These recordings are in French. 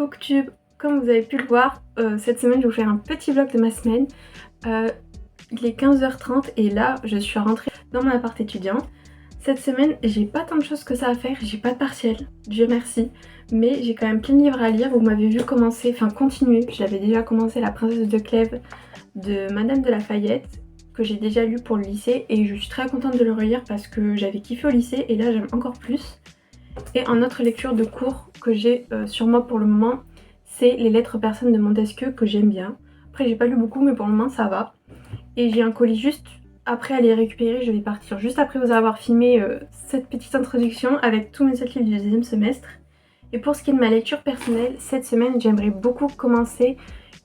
Booktube, comme vous avez pu le voir, cette semaine je vais vous faire un petit vlog de ma semaine. Il est 15h30 et là je suis rentrée dans mon appart étudiant. Cette semaine j'ai pas tant de choses que ça à faire, j'ai pas de partiel, Dieu merci. Mais j'ai quand même plein de livres à lire, vous m'avez vu commencer, enfin continuer. J'avais déjà commencé La Princesse de Clèves de Madame de Lafayette, que j'ai déjà lu pour le lycée et je suis très contente de le relire parce que j'avais kiffé au lycée et là j'aime encore plus. Et en autre lecture de cours que j'ai sur moi pour le moment, c'est Les Lettres persanes de Montesquieu que j'aime bien. Après j'ai pas lu beaucoup mais pour le moment ça va. Et j'ai un colis juste après à les récupérer, je vais partir juste après vous avoir filmé cette petite introduction avec tous mes 7 livres du deuxième semestre. Et pour ce qui est de ma lecture personnelle, cette semaine j'aimerais beaucoup commencer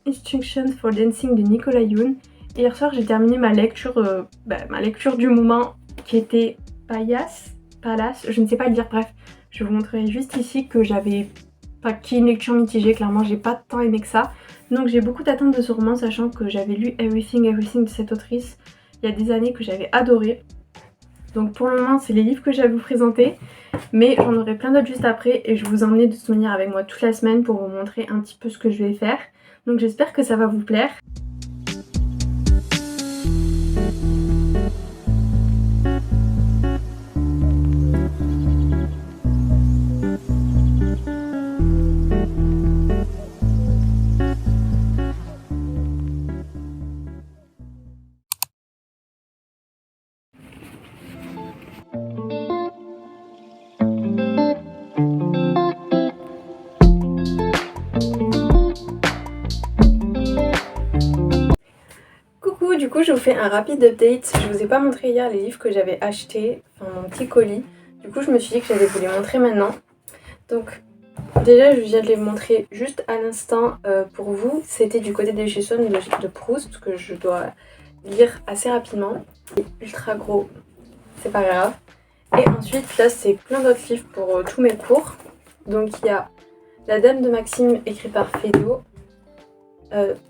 Instructions for Dancing de Nicolas Yoon. Hier soir j'ai terminé ma lecture du moment qui était Palace, je ne sais pas le dire, bref. Je vous montrerai juste ici que j'avais pas une lecture mitigée, clairement j'ai pas tant aimé que ça. Donc j'ai beaucoup d'attentes de ce roman, sachant que j'avais lu Everything de cette autrice il y a des années que j'avais adoré. Donc pour le moment c'est les livres que j'ai à vous présenter, mais j'en aurai plein d'autres juste après et je vais vous emmener de toute manière avec moi toute la semaine pour vous montrer un petit peu ce que je vais faire. Donc j'espère que ça va vous plaire. Du coup je vous fais un rapide update. Je vous ai pas montré hier les livres que j'avais achetés, enfin mon petit colis. Du coup je me suis dit que j'allais vous les montrer maintenant. Donc déjà je viens de les montrer juste à l'instant pour vous. C'était du côté des chez Swann de Proust que je dois lire assez rapidement. C'est ultra gros, c'est pas grave. Et ensuite là c'est plein d'autres livres pour tous mes cours. Donc il y a La Dame de Maxime écrit par Feydeau.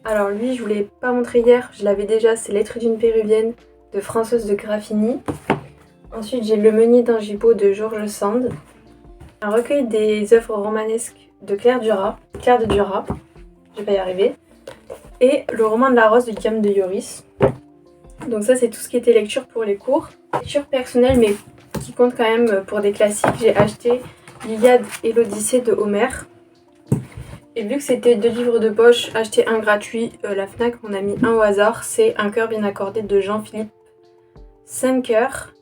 Alors lui je vous l'ai pas montré hier, je l'avais déjà, c'est Lettres d'une péruvienne de Françoise de Graffigny. Ensuite j'ai Le Meunier d'un Gibeau de George Sand. Un recueil des œuvres romanesques de Claire de Duras, je vais pas y arriver. Et Le Roman de la Rose de Guillaume de Yoris. Donc ça c'est tout ce qui était lecture pour les cours. Lecture personnelle mais qui compte quand même pour des classiques, j'ai acheté L'Iliade et l'Odyssée de Homère. Et vu que c'était 2 livres de poche, acheté un gratuit, la Fnac m'en a mis un au hasard, c'est Un cœur bien accordé de Jean-Philippe Senker.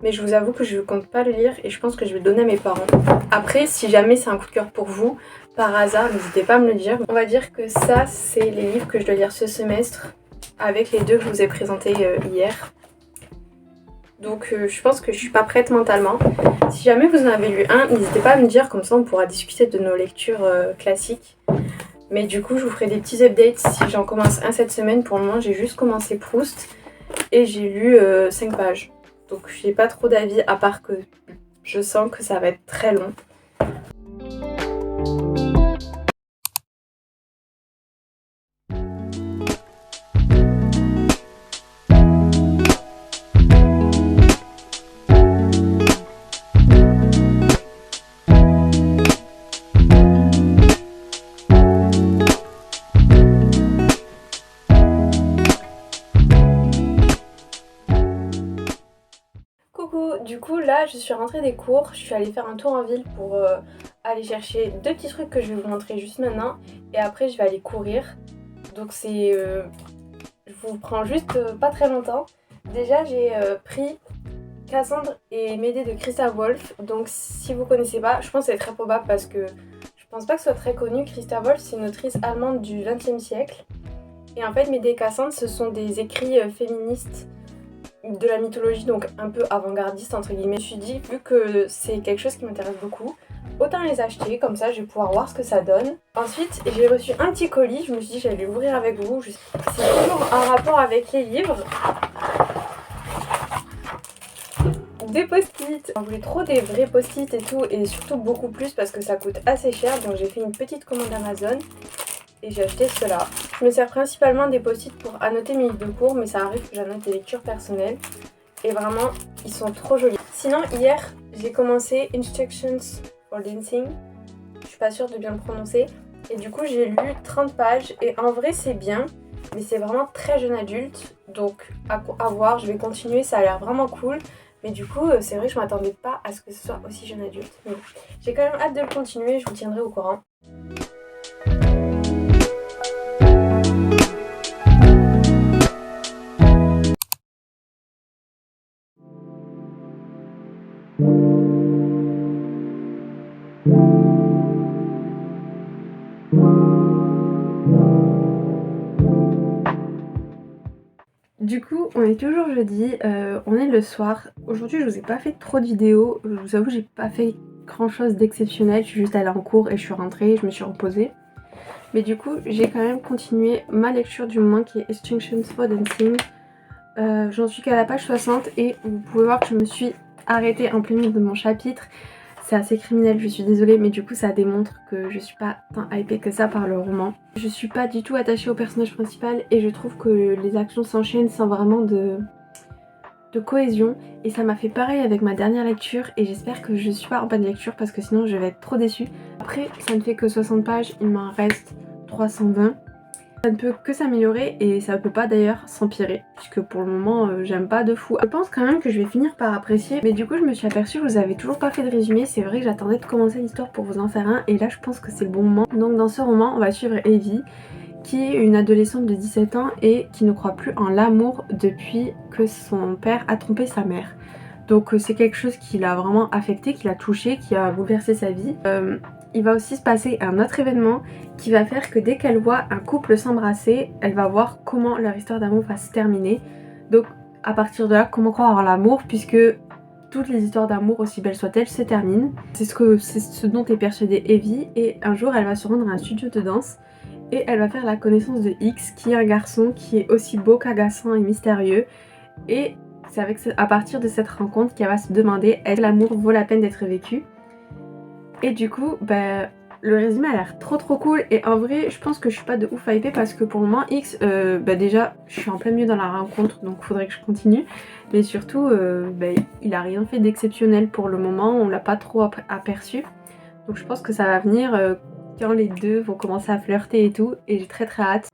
Mais je vous avoue que je ne compte pas le lire et je pense que je vais le donner à mes parents. Après, si jamais c'est un coup de cœur pour vous, par hasard, n'hésitez pas à me le dire. On va dire que ça, c'est les livres que je dois lire ce semestre, avec les 2 que je vous ai présentés hier. Donc je pense que je suis pas prête mentalement. Si jamais vous en avez lu un, n'hésitez pas à me dire, comme ça on pourra discuter de nos lectures classiques. Mais du coup je vous ferai des petits updates si j'en commence un cette semaine. Pour le moment j'ai juste commencé Proust et j'ai lu 5 pages. Donc j'ai pas trop d'avis à part que je sens que ça va être très long. Du coup là je suis rentrée des cours, je suis allée faire un tour en ville pour aller chercher 2 petits trucs que je vais vous montrer juste maintenant et après je vais aller courir. Donc je vous prends juste pas très longtemps. Déjà j'ai pris Cassandre et Médée de Christa Wolf. Donc si vous connaissez pas, je pense que c'est très probable parce que je pense pas que ce soit très connu. Christa Wolf c'est une autrice allemande du XXe siècle. Et en fait Médée et Cassandre ce sont des écrits féministes de la mythologie, donc un peu avant-gardiste entre guillemets. Je me suis dit, vu que c'est quelque chose qui m'intéresse beaucoup, autant les acheter, comme ça je vais pouvoir voir ce que ça donne. Ensuite j'ai reçu un petit colis, je me suis dit j'allais l'ouvrir avec vous. C'est toujours en rapport avec les livres. Des post-it. J'en voulais trop des vrais post-it et tout, et surtout beaucoup plus parce que ça coûte assez cher, donc j'ai fait une petite commande Amazon. Et j'ai acheté cela. Je me sers principalement des post-it pour annoter mes livres de cours, mais ça arrive que j'annote des lectures personnelles. Et vraiment, ils sont trop jolis. Sinon, hier, j'ai commencé Instructions for Dancing. Je suis pas sûre de bien le prononcer. Et du coup j'ai lu 30 pages et en vrai c'est bien, mais c'est vraiment très jeune adulte, donc à voir, je vais continuer, ça a l'air vraiment cool. Mais du coup c'est vrai que je m'attendais pas à ce que ce soit aussi jeune adulte. Mais bon, j'ai quand même hâte de le continuer, je vous tiendrai au courant. Du coup, on est toujours jeudi, on est le soir. Aujourd'hui, je vous ai pas fait trop de vidéos. Je vous avoue, j'ai pas fait grand chose d'exceptionnel. Je suis juste allée en cours et je suis rentrée, je me suis reposée. Mais du coup, j'ai quand même continué ma lecture du moment qui est Extinctions for Dancing. J'en suis qu'à la page 60 et vous pouvez voir que je me suis arrêtée en plein milieu de mon chapitre. C'est assez criminel, je suis désolée, mais du coup ça démontre que je suis pas tant hypée que ça par le roman. Je suis pas du tout attachée au personnage principal et je trouve que les actions s'enchaînent sans vraiment de cohésion. Et ça m'a fait pareil avec ma dernière lecture et j'espère que je suis pas en bonne lecture parce que sinon je vais être trop déçue. Après, ça ne fait que 60 pages, il m'en reste 320. Ça ne peut que s'améliorer et ça ne peut pas d'ailleurs s'empirer puisque pour le moment j'aime pas de fou. Je pense quand même que je vais finir par apprécier, mais du coup je me suis aperçue que je vous avais toujours pas fait de résumé. C'est vrai que j'attendais de commencer l'histoire pour vous en faire un et là je pense que c'est le bon moment. Donc dans ce roman on va suivre Evie qui est une adolescente de 17 ans et qui ne croit plus en l'amour depuis que son père a trompé sa mère. Donc c'est quelque chose qui l'a vraiment affecté, qui l'a touché, qui a bouleversé sa vie. Il va aussi se passer un autre événement qui va faire que dès qu'elle voit un couple s'embrasser, elle va voir comment leur histoire d'amour va se terminer. Donc à partir de là, comment croire en l'amour puisque toutes les histoires d'amour, aussi belles soient-elles, se terminent. C'est ce dont est persuadée Evie et un jour elle va se rendre à un studio de danse et elle va faire la connaissance de X qui est un garçon qui est aussi beau qu'agaçant et mystérieux et c'est à partir de cette rencontre qu'elle va se demander est-ce que l'amour vaut la peine d'être vécu. Et du coup, le résumé a l'air trop cool et en vrai je pense que je suis pas de ouf hypée parce que pour le moment X, déjà je suis en plein milieu dans la rencontre donc faudrait que je continue. Mais surtout il a rien fait d'exceptionnel pour le moment, on l'a pas trop aperçu. Donc je pense que ça va venir quand les deux vont commencer à flirter et tout et j'ai très hâte.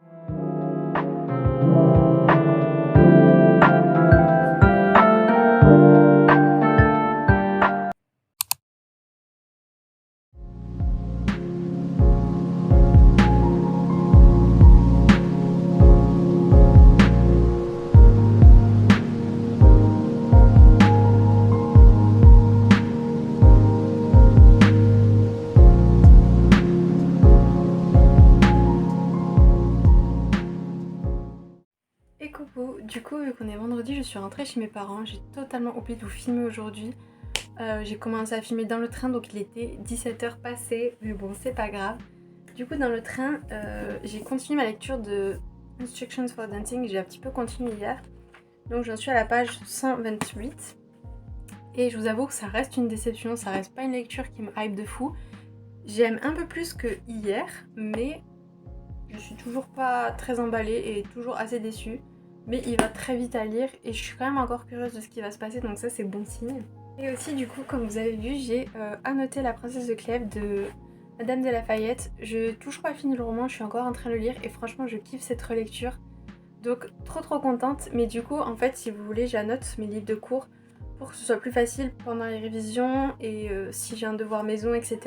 Et coucou, du coup vu qu'on est vendredi je suis rentrée chez mes parents, j'ai totalement oublié de vous filmer aujourd'hui. J'ai commencé à filmer dans le train donc il était 17h passé mais bon c'est pas grave. Du coup dans le train j'ai continué ma lecture de Instructions for Dancing, j'ai un petit peu continué hier. Donc j'en suis à la page 128 et je vous avoue que ça reste une déception, ça reste pas une lecture qui me hype de fou. J'aime un peu plus que hier mais je suis toujours pas très emballée et toujours assez déçue. Mais il va très vite à lire et je suis quand même encore curieuse de ce qui va se passer donc ça c'est bon signe. Et aussi du coup comme vous avez vu j'ai annoté La Princesse de Clèves de Madame de Lafayette. Je toujours pas fini le roman, je suis encore en train de le lire et franchement je kiffe cette relecture. Donc trop contente, mais du coup en fait si vous voulez j'annote mes livres de cours pour que ce soit plus facile pendant les révisions et si j'ai un devoir maison etc.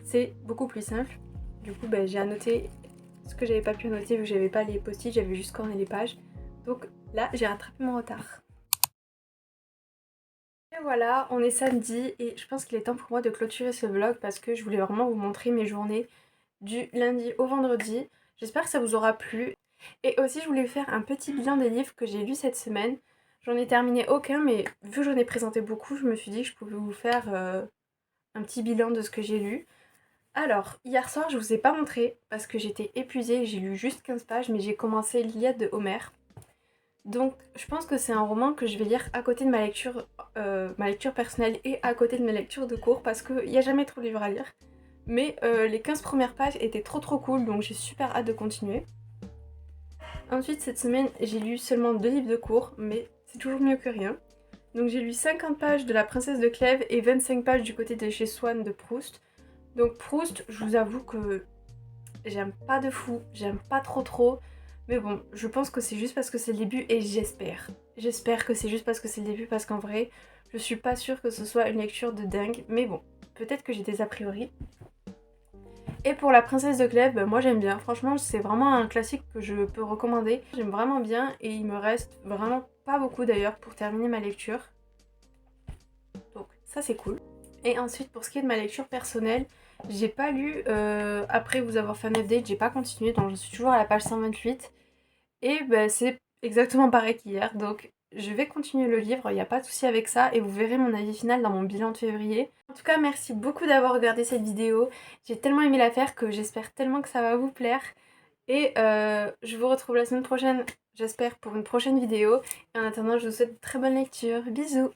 C'est beaucoup plus simple. Du coup j'ai annoté ce que j'avais pas pu annoter vu que j'avais pas les post-it, j'avais juste corné les pages. Donc là j'ai rattrapé mon retard. Et voilà, on est samedi et je pense qu'il est temps pour moi de clôturer ce vlog parce que je voulais vraiment vous montrer mes journées du lundi au vendredi. J'espère que ça vous aura plu. Et aussi je voulais faire un petit bilan des livres que j'ai lus cette semaine. J'en ai terminé aucun mais vu que j'en ai présenté beaucoup, je me suis dit que je pouvais vous faire un petit bilan de ce que j'ai lu. Alors, hier soir je vous ai pas montré parce que j'étais épuisée, j'ai lu juste 15 pages mais j'ai commencé l'Iliade de Homère. Donc je pense que c'est un roman que je vais lire à côté de ma lecture personnelle et à côté de mes lectures de cours parce qu'il n'y a jamais trop de livres à lire. Mais les 15 premières pages étaient trop cool donc j'ai super hâte de continuer. Ensuite cette semaine j'ai lu seulement 2 livres de cours mais c'est toujours mieux que rien. Donc j'ai lu 50 pages de La Princesse de Clèves et 25 pages du côté de chez Swann de Proust. Donc Proust, je vous avoue que j'aime pas de fou, j'aime pas trop. Mais bon, je pense que c'est juste parce que c'est le début et j'espère. J'espère que c'est juste parce que c'est le début parce qu'en vrai, je suis pas sûre que ce soit une lecture de dingue. Mais bon, peut-être que j'ai des a priori. Et pour La Princesse de Clèves, moi j'aime bien. Franchement, c'est vraiment un classique que je peux recommander. J'aime vraiment bien et il me reste vraiment pas beaucoup d'ailleurs pour terminer ma lecture. Donc ça c'est cool. Et ensuite pour ce qui est de ma lecture personnelle, j'ai pas lu, après vous avoir fait un update, j'ai pas continué, donc je suis toujours à la page 128. Et bah, c'est exactement pareil qu'hier, donc je vais continuer le livre, il n'y a pas de souci avec ça, et vous verrez mon avis final dans mon bilan de février. En tout cas, merci beaucoup d'avoir regardé cette vidéo, j'ai tellement aimé la faire que j'espère tellement que ça va vous plaire. Et je vous retrouve la semaine prochaine, j'espère, pour une prochaine vidéo. Et en attendant, je vous souhaite une très bonne lecture. Bisous!